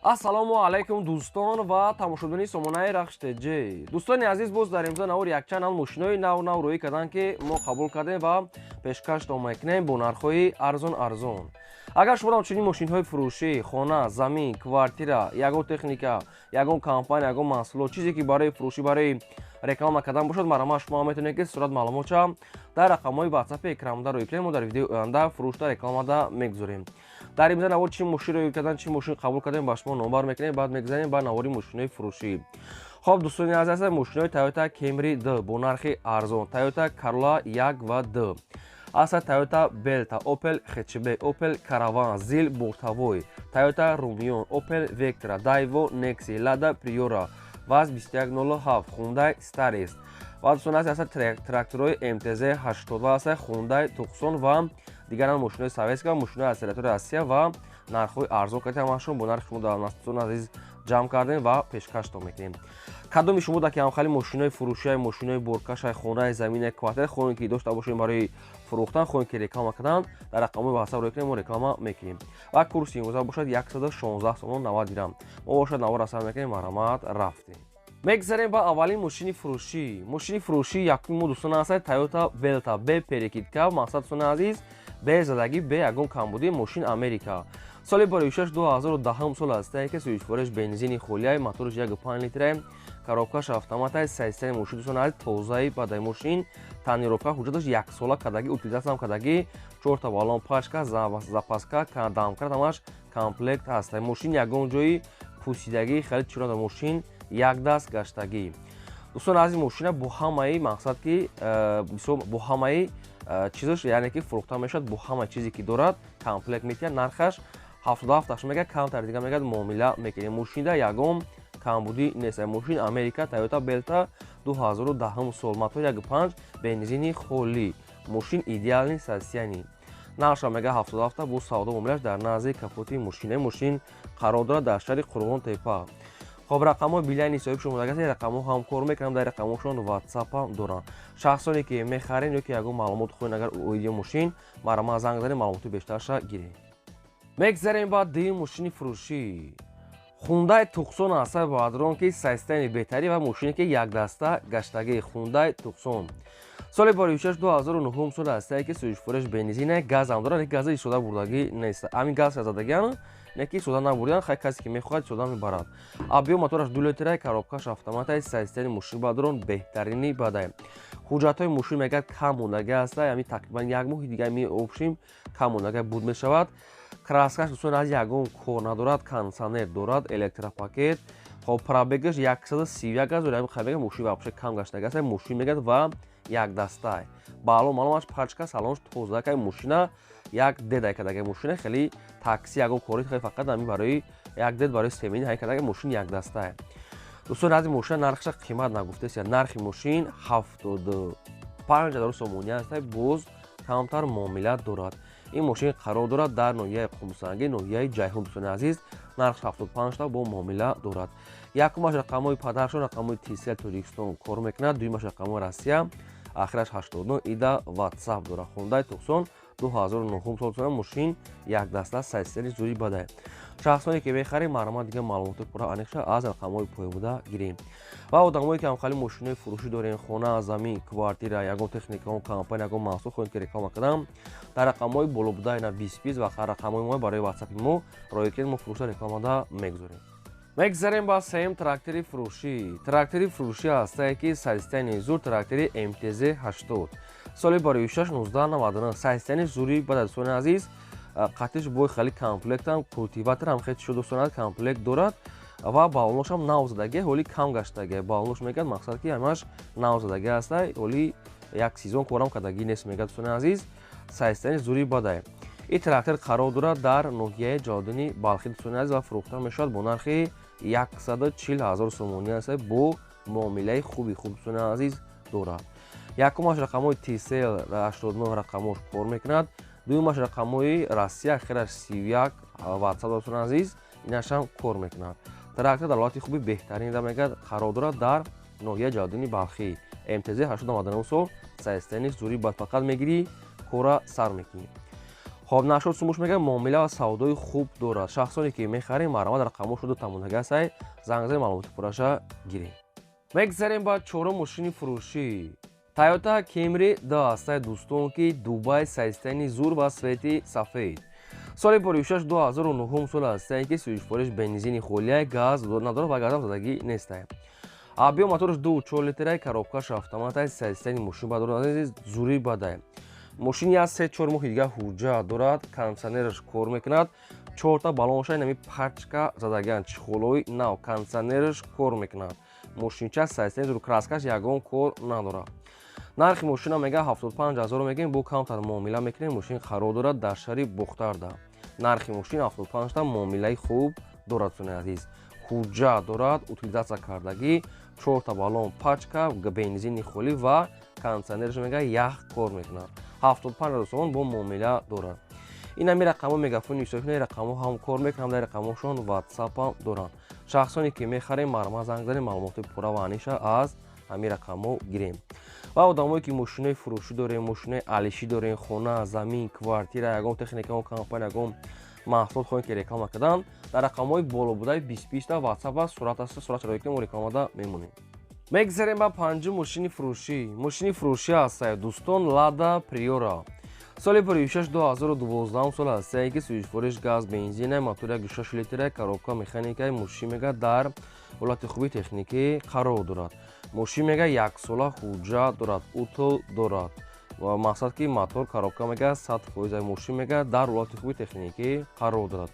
ассалому алайкум дӯстон ва тамошобини сомонаи рахштеҷӣ. Дӯстони азиз, боз дар имзо навори якчанал мошинои нав рӯӣ карданд, ки мо қабул кардем ва пешкашдом мекунем бо нархҳои арзон. Агар шумо чунин мошинҳои фурӯшӣ, хона, замин, квартира, ягон техника, ягон компания, ягон маҳсулот, чизе ки барои фурӯшӣ, барои реклама кардан бошад, марҳамат шумо метавонед ки сурат маълумотша дар рақамҳои WhatsApp экранда рӯй кунед. Мо дар видеои оянда фурӯшта рекламада мегузорем. Дар имза навор чӣ мошин рӯй кардан, чӣ мошин қабул кардем, ба шумо номбар мекунем, баъд мегзанем ба навори мошинои фурӯшӣ. Хоб дӯстони азиз, мошинои Toyota Camry D бо нархи арзон, Toyota Corolla 1 ва D, аса Toyota Belta, Opel Hatchback, Opel Caravan, Zil бортавой, Toyota Rumion, Opel Vectra, Daewoo Nexi, Lada Priora, ВАЗ 2107, Hyundai Staris. ва дӯстони азиз, аса тракторои MTZ 80 ва аса Hyundai Tucson ва дигаран мошинои советска, мошинои акселератори Россия ва нархҳои арзон кардем ҳамашон бо нархи шумо дар дӯстони азиз ҷамъ кардем ва пешкаштон мекунем. Кадоми шумо даки ҳамхали мошинои фурӯшии, мошинои боркаши, хонаи, замини, квартира хоҳем ки дошта бошем барои фурӯхтан, хоҳем ки реклама кардан, дар рақамҳои WhatsApp рӯй кунем, мо реклама мекунем. Ва курси имрӯза бошад 116 сомон 90 дирҳам. Мо бошад навор расам мекунем, марҳамат, рафтем. Мегзарем ба аввалин мошини фурӯшӣ. Мошини фурӯшӣ якуми мо дӯстон аст Toyota Belta бе перекидка, мақсад дӯстони азиз бе задагӣ, бе ягон камбудӣ, мошин Америка. Соли бароишаш 2010 сол аст ки суифореш бензини холияи моториш 1.5 литрае, коробкаш автоматаи сайстани мошин дӯстон азиз тозаи бадаи мошин, танировка ҳуҷҷаташ 1 сола кардагӣ, утилизатсия кардагӣ, 4 та баллон пачка, запаска, дамкрат ҳамаш комплект аст. Мошин ягон ҷои пусидагӣ, халид чирода мошин як даст гаштагӣ. Дӯстон азиз, мошина бо ҳамаи мақсад ки бо ҳамаи чизаш, яъне ки фурӯхта мешавад, бо ҳама чизе ки дорад комплект метиҳад. нархаш 77 мегӯяд, камтар дига мегӯяд муомила мекунем. Мошинда ягон камбудӣ нест. Мошин Америка Toyota Belta 2010 сол, мотор 1.5 бензини холӣ, мошин идеални сасияни. нархша мегӯяд 77. бо савдо муомилаш дар назди капоти мошин. Мошин қарор дорад дар шаҳри Қурғонтепа. хоб рақамҳои билайни соҳиб шумо дагаз рақамҳо ҳам кор мекунам, дар рақамҳошон WhatsApp дорам. шахсоне ки мехарен ё ки ягон маълумот хоҳен агар оиди мошин, марҳамат занг занем, маълумоти бештарша гирем. мегзарем ба дуюм мошини фурӯшӣ. Hyundai Tucson аст ба адрон ки сайстани беҳтарӣ ва мошине ки якдаста гаштагӣ. Hyundai Tucson соли бароишаш 2009 сол аст ки суифореш бензине, газам дорад, газа истода бурдагӣ нест. ҳамин газ задагиан не ки истода набурдан, хай касе ки мехоҳад истода мебарад. объем мотораш 2 литрае, коробкаш автоматаи сайстани мошин ба адрон беҳтарини бадай. ҳуҷҷатҳои мошин мегӯяд кам мондагӣ аст, ҳамин тақрибан 1 моҳи дига меобшим, кам мондагӣ буд мешавад. краскаш дӯстон аз ягон кор надорад, кондитсионер дорад, электропакет. хоб пробегаш 131 газор, ҳамин хай мегӯяд мошин вообще кам гаштагӣ аст. мошин мегӯяд ва якдастай. балон маломаш пачка, салонш тоза, кай мошина як дедай кадаги мошина, хеле такси ягон кори хеле фақат ҳамин барои як дед барои семени ҳай кадаги мошин якдастае. дӯстон аз мошина нархша қимат нагуфтаст. нархи мошин 75,000 сомонӣ аст, боз камтар муомила дорад. ин мошин қарор дорад дар ноҳияи Қумсангӣ, ноҳияи Ҷайҳун. дӯстони азиз, нархш 75 та бо муомила дорад. якумаш рақамҳои падаршон, рақамҳои TCL Тоҷикистон кор мекунад. дуюмаш рақамҳои Россия, ахираш 89 ида WhatsApp дорад. Hyundai Tucson 2009 сол дӯстон, мошин якдаста сайстани зури бадай. шахсоне ки мехарем, марҳамат дига маълумоти пурра аниқша аз рақамҳои поебуда гирем. ва одамое ки ҳамхали мошинои фурӯшӣ дорем, хона, замин, квартира, ягон техника, ягон компания, ягон маҳсул хоҳем ки реклама кардам, дар рақамҳои болобуда ина 20 ва рақамҳои мо барои WhatsApp мо роя кунед, мо фурӯшта рекламада мегузорем. мегзарем ба сеюм трактори фурӯшӣ. трактори фурӯшӣ астае ки сайстани зур, трактори MTZ 80 соли бароишаш 1999, сайстани зури бадай. дӯстони азиз, қатиш бой хали комплектам, култиватор ҳам хети шуд дӯстон азиз комплект дорад ва балоношам навзадагӣ, ҳоли кам гаштагӣ. балонош мегӯяд мақсад ки ҳамаш навзадагӣ аст, ҳоли як сезон корам кардагӣ нест мегӯяд. дӯстони азиз, сайстани зури бадай. ин трактор қарор дорад дар ноҳияи Ҷалолиддини Балхи дӯстони азиз ва фурӯхта мешавад бо нархи 140,000 сомонӣ аст, бо муомилаи хуби хуб дӯстони азиз дорад. якумаш рақамҳои TCL 89 рақамош кор мекунад. дуюмаш рақамҳои Россия, ахираш 31 WhatsApp дӯстони азиз, инашам кор мекунад. трактор дар ҳолати хуби беҳтарин да мегӯяд, қарор дорад дар ноҳияи Ҷалолиддини Балхи. MTZ 89 сол, сайстаниш зури бад, фақат мегирӣ, кора сар мекунӣ. خب نشد سموش میگه معامله و سودای خوب دارد. شخصانی که میخریم مرامت رقمو شده تمونگه سای زنگ زدیم معلومات پوراشه گیریم. میگذاریم با چهارم ماشین فروشی تویوتا کیمری 2 هسته دوستان که دبی سایستانی زور و سویتی سفید. سال پرویشش 2009 سال هسته که سویش فروش بنزین خالی گاز نداره و گاز هم زدگی نیسته. آبی موتورش 2.4 لیتره коробкаш автомат سایستانی ماشین با داره زوری باده. ماشین از 3-4 ماه دیگه حجت دارد، کاندیشنرش کار میکند، 4 تا بالونش نمی پچکا زدگان چخولوی نو کاندیشنرش کار میکند. ماشینچه سایستانی زور краскаш ягон кор надорад. нархи мошина мега 75000 мегем бо камтар муомила мекунем. мошин қарор дорад дар шаҳри бухтарда. нархи мошин 75 та муомилаи хуб дорад суни азиз. ҳуҷҷат дорад, утилизатсия кардагӣ, 4 та балон пачка, бензини холӣ ва кондиционерш мега ях кор мекунад. 75000 сомон бо муомила дорад. ин ами рақамо мегафони исофина рақамо ҳам кор мекунам, дар рақамошон WhatsApp ҳам доранд. шахсоне ки мехарем марма занг занем маълумоти пурра ва аниша аз ҳамин рақамо гирем. ва одамое ки мошинаи фурӯшӣ дорем, мошинаи алишӣ дорем, хона, замин, квартира, ягон техникаҳо компания, ягон маҳсулот хоҳем ки реклама кардам, дар рақамҳои болобудаи 20 та WhatsApp ва сурат мо рекламада мемонем. мегзарем ба панҷум мошини фурӯшӣ. мошини фурӯшӣ ҳастаи дӯстон Lada Priora. соли пурӯшаш 2012 сол ҳастаи ки сӯзишвориш газ бензина мотори 6 литра коробка механикаи мошин мега дар ҳолати хуби техникӣ қарор дорад. мошин мега 1 сола ҳуҷҷат дорад, утл дорад ва мақсад ки мотор коробка мега 100% мошин мега дар ҳолати хуби техникӣ қарор дорад.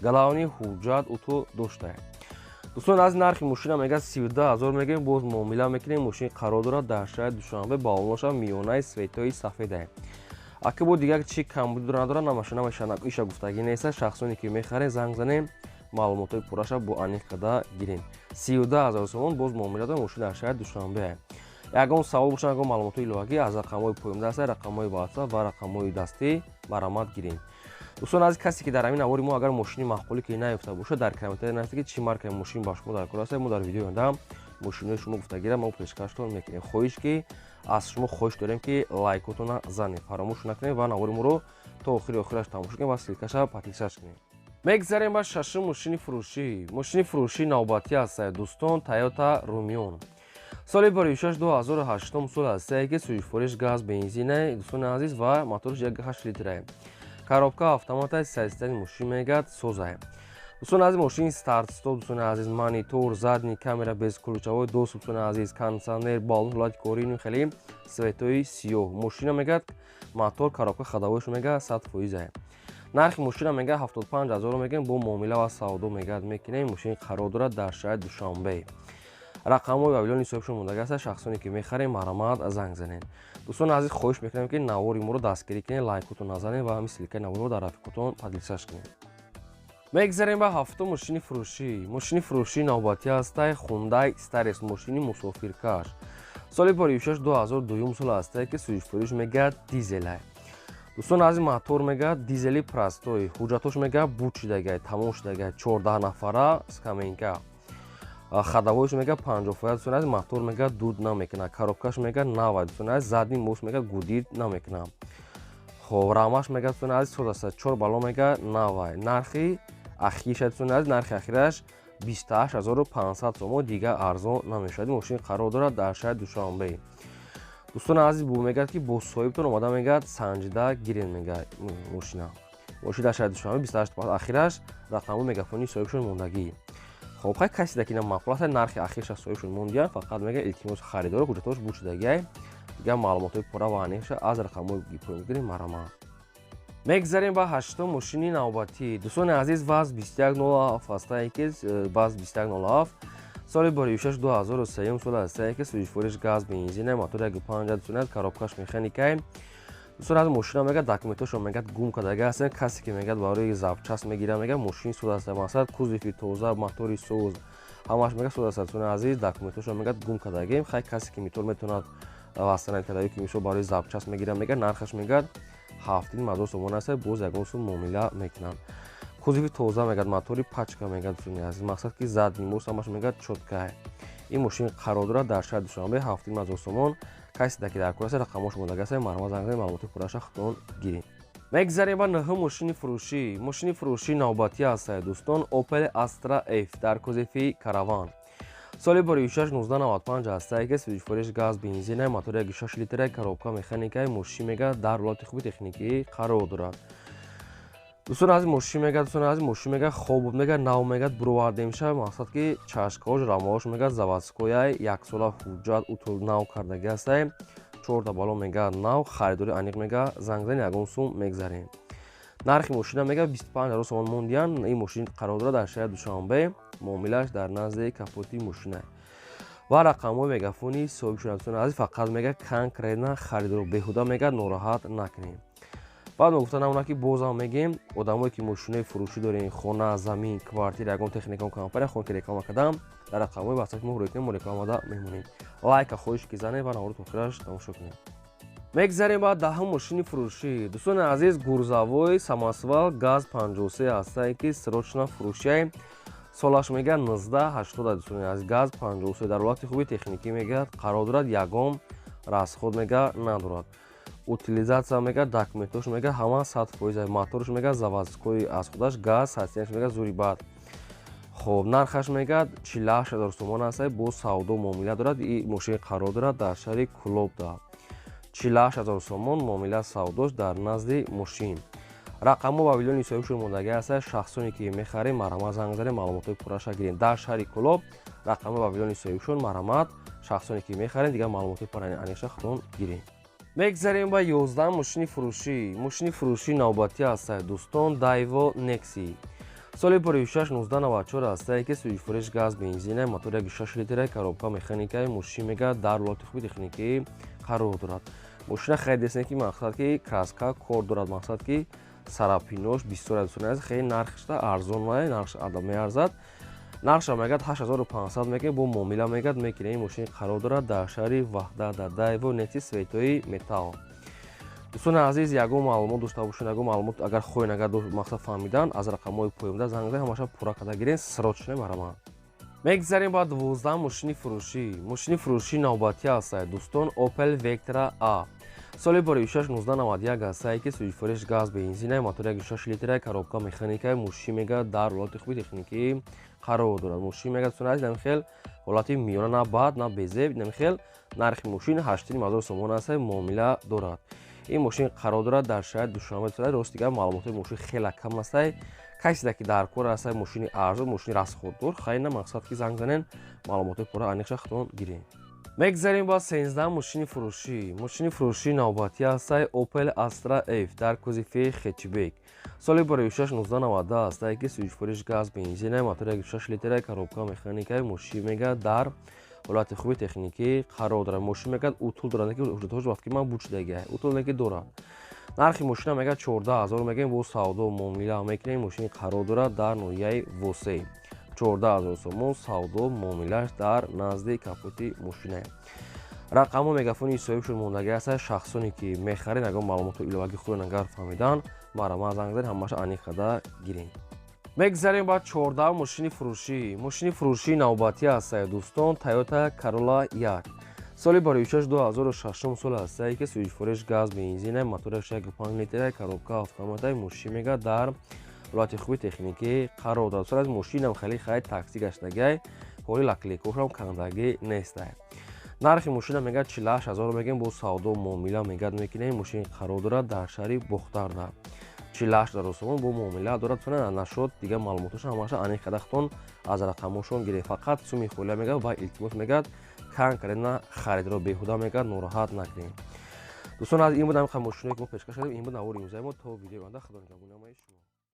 галавни ҳуҷҷат утл доштааст. дӯстон аз нархи мошина мега 32000 мегем. боз муомила мекунем. мошин қарор дорад дар шаҳри душанбе ба олноша миёнаи светои сафеда. аки бо дигар чи камбуди надора намашана иша гуфтагӣ неста. шахсоне ки мехарем занг занем маълумотои пурраша бо аниқ када гирем. 32000 сомон боз муомила дорем. мошин дар шаҳри душанбе. ягон савол бошад, ягон маълумотои иловагӣ аз рақамҳои поёмдаста, рақамҳои WhatsApp ва рақамҳои дастӣ маромад гирем. дӯстон аз касе ки дар ҳамин навори мо агар мошини маъқуле ки наёфта бошад дар комментария нависед ки чӣ маркаи мошин ба шумо дар кор аст. мо дар видеои оянда мошинои шумо гуфтагира мо пешкаштон мекунем. хоҳиш ки аз шумо хоҳиш дорем ки лайкотона занед, фаромӯш накунед ва навори моро то охираш тамошо кунед ва силкаша подписаш кунед. мегзарем ба шашум мошини фурӯшӣ. мошини фурӯшӣ навбатӣ ҳастаи дӯстон Toyota Rumion. соли пурӯшаш 2008 сол ҳастаи ки сӯзишвориш газ бензина дӯстони азиз ва моториш 8 литра. коробка автомата сайстани мошин мегад созай. дӯстони азиз мошин старт стоп, дӯстони азиз монитор, задни камера без ключавой доступ, дӯстони азиз кондиционер, балон ҳолати кории хеле светои сиёҳ. мошина мегад мотор коробка ходовойш мега 100%. нархи мошина мега 75000 мегем. бо муомила ва савдо мегад мекунем. мошин қарор дорад дар шаҳри душанбе. рақамҳои вавилони ҳисобшон мондаги аст. шахсоне ки мехарем маромад занг занед. дӯстони азиз хоҳиш мекунем ки навори моро дастгирӣ кунед, лайкотон назанед ва ҳамин силкаи навори моро дар рафиқотон подлисаш кунед. мегзарем ба ҳафтум мошини фурӯшӣ. мошини фурӯшии навбатӣ ҳастаи Hyundai Starex, мошини мусофиркаш. соли пурӯшаш 2002 сол ҳастаи ки сӯзишвориш мегад дизелай. дӯстон азиз мотор мегад дизели простой, ҳуҷҷатош мегад буд шудагай, тамом шудагай, 14 нафара скамейка. ходовойш мега 50%. дӯстон азиз мотор мега дуд намекунад. коробкаш мега нава. дӯстон азиз задни мост мега гудир намекунад. хоб рамаш мега дӯстон азиз 4 балон мега нава. нархи ахирша дӯстон азиз нархи ахираш 28500 сомон, дига арзон намешавад. мошин қарор дорад дар шаҳри душанбе. дӯстон азиз бо мегад ки бо соҳибтон омада мегад санҷида гирен мега мошина. мошин дар шаҳри душанбе 28 ахираш рақамҳои мегафони соҳибшон мондагӣ. хоб хай каси да ки маъқул аст нархи ахирша соҳибшон мондиян, фақат мега илтимос харидор ҳуҷҷатош буд шудагиай. дига маълумотои пурра ва аниқша аз рақамҳои поён гирем маромад. мегзарем ба ҳаштум мошини навбатӣ. дӯстони азиз ВАЗ 2107 ҳастаи ки ВАЗ 2107 соли пурӯшаш 2003 сол ҳастаи ки сӯзишвориш газ бензина мотори 1.5 дӯстони коробкаш механикаи. дӯстон аз мошина мегад документошон мегад гум кардагӣ ҳастен. касе ки мегад барои запчаст мегирад мегад мошини суд аст, мақсад кузови тоза, мотори суз ҳамаш мегад суд аст. дӯстони азиз документошон мегад гум кардагӣ. хай касе ки метавонад метавонад вастанад кардагӣ ки мисол барои запчаст мегирад мегад нархаш мегад 70000 сомон аст. боз ягон сум муомила мекунанд. кузови тоза мегад, мотори пачка мегад. дӯстони азиз мақсад ки задни мост ҳамаш мегад чотка. ин мошин қарор дорад дар шаҳри душанбе 70000 сомон. касе да ки дар кор аст рақамош мондаги аст. маромад занг занед маълумоти пурраша худтон гирем. мегзарем ба наҳум мошини фурӯшии навбатӣ ҳастае дӯстон. Opel Astra F дар кузифи караван. соли бори 1695 ҳастае ки сӯзишвориш газ бензинаи мотори 1.6 литраи коробка механикаи мошин мега дар ҳолати хуби техникӣ қарор дорад. дӯстон аз мошин мега хобуд мега нав мегад бурварда мешавад. мақсад ки чашкҳош рамош мега заводскояи яксола ҳуҷҷат утул нав кардаги ҳастае. 4 балон мега нав харидори аниқ мега зангзани 1 сум мегзарем. нархи мошина мега 25 000 сомон мондиян. ин мошин қарор дорад дар шаҳри Душанбе. муомилаш дар назди капоти мошина ва рақамҳои мегафони соҳибшуда аз фақат мега конкретна харидор беҳуда мега нороҳат накунем. баъд гуфта намона ки бозам мегем одамое ки мошинаи фурӯшӣ дорем, хона, замин, квартира, ягон техникаон компания хон ки реклама кардам дар рақамҳои васати мо рӯй кунем, мо рекламада мемонем. лайка хоҳиш ки занем ва наворот охираш тамошо кунем. мегзарем ба даҳум мошини фурӯшӣ. дӯстони азиз, гурзавои самосвал газ 53 ҳастае ки срочна фурӯшияи солаш мега 1980. дӯстони азиз, газ 53 дар ҳолати хуби техникӣ мега қарор дорад. ягон расход мега надорад. утилизатсия мега документош мега ҳама 100%. моторш мега заводской аз худаш газ сатсияш мега зури бад. хоб нархаш мега 48 000 сомон ҳастае. бо савдо муомила дорад. ин мошин қарор дорад дар шаҳри Кулобда. 48 000 сомон муомила савдош дар назди мошин. рақамҳо ба вилони соҳибшон мондаги ҳастае. шахсоне ки мехарем марамат занг занем, маълумотои пурраша гирем. дар шаҳри Кулоб рақамҳо ба вилони соҳибшон марамат, шахсоне ки мехарем дигар маълумотои пурраша аниқша худон гирем. мегзарем ба 11 мошини фурӯшӣ. мошини фурӯшии навбатӣ ҳастае дӯстон. Daewoo Nexi. соли бори 1994 ҳастае ки сӯзишвориш газ бензинаи мотори 1.6 литраи коробка механикаи мошин мега дар ҳолати хуби техникӣ қарор дорад. мошина хеле деснеки мақсад ки краска кор дорад. мақсад ки сарапинош бисёр аз хеле нархша арзон нархш меарзад. нархша мегад 8500 мега бо муомила мегад мекина. ин мошин қарор дорад дар шаҳри Ваҳдада. Daewoo Nexi светои металл. дӯстони азиз, ягон маълумот дошта бошед, ягон маълумот агар хоҳед агар мақсад фаҳмидан аз рақамҳои поёмда занг занед, ҳамаша пурра карда гирем, срочно баромад. мегзарем ба 12 мошини фурӯшӣ. мошини фурӯшии навбатӣ ҳастае дӯстон. Opel Vectra A. соли бори 1991 ҳастае ки сӯзишвориш газ бензинаи мотори 1.6 литраи коробка механикаи мошин мега дар ҳолати хуби техникӣ қарор дорад. мошин мега дӯстони азиз намихел ҳолати миёна, на бад на безеб, намихел. нархи мошин 80 000 сомон ҳастае. муомила дорад. ин мошин қарор дорад дар шаҳри Душанбе. рост дигар маълумотои мошин хеле кам ҳастае. касе ки дар кор ҳастае мошини арзон, мошини расходдор хайна, мақсад ки занг занен, маълумотои пурра аниқша худон гирем. мегзарем ба 13 мошини фурӯшӣ. мошини фурӯшии навбатӣ ҳастае Opel Astra F дар кузифи хетчбек. соли бори 1992 ҳастае ки сӯзишвориш газ бензинаи мотори 1.6 литраи коробка механикаи мошин мега дар ҳолати хуби техникӣ қарор дорад. мошин мегад утул дорад, ки ҳуҷҷатҳош вақти ман бучлеги утул неки дорад. нархи мошина мегад 14 000 мегем бо савдо муомила мекунем. мошини қарор дорад дар ноҳияи Восей. 14 000 сомон савдо муомилаш дар назди капоти мошина. рақамҳо мегафони соҳибшон мондаги ҳастае. шахсоне ки мехарен ягон маълумоти иловагӣ худон агар фаҳмидан марама занг занед, ҳамаша аниқ карда гирем. мегзарем ба 14 мошини фурӯшӣ. мошини фурӯшии навбатӣ ҳастае дӯстон. Toyota Corolla 1. соли бори 2006 сол ҳастае ки сӯзишвориш газ бензинаи мотори 1.5 литраи коробка автоматаи мошин мега дар ҳолати хуби техникӣ қарор дорад. соли аз мошинам хеле хай такси гаштагай, ҳоли лакликошам кандагӣ нестае. нархи мошина мега 48 000 мегем бо савдо муомила мегад мекунем. мошин қарор дорад дар шаҳри Бухтарда. 48 000 сомон бо муомила дорад. нашод дигар маълумотош ҳамаша аниқ карда худон аз рақамҳошон гирем. фақат суми холия мегад ва илтимос мегад конкретна харидро беҳуда мегад нороҳат накунем. дӯстон аз ин буд ҳамин мошиное ки мо пешкаш кардем. ин буд навори имзои мо. то видеои оянда худо нигаҳбони ҳамаи шумо.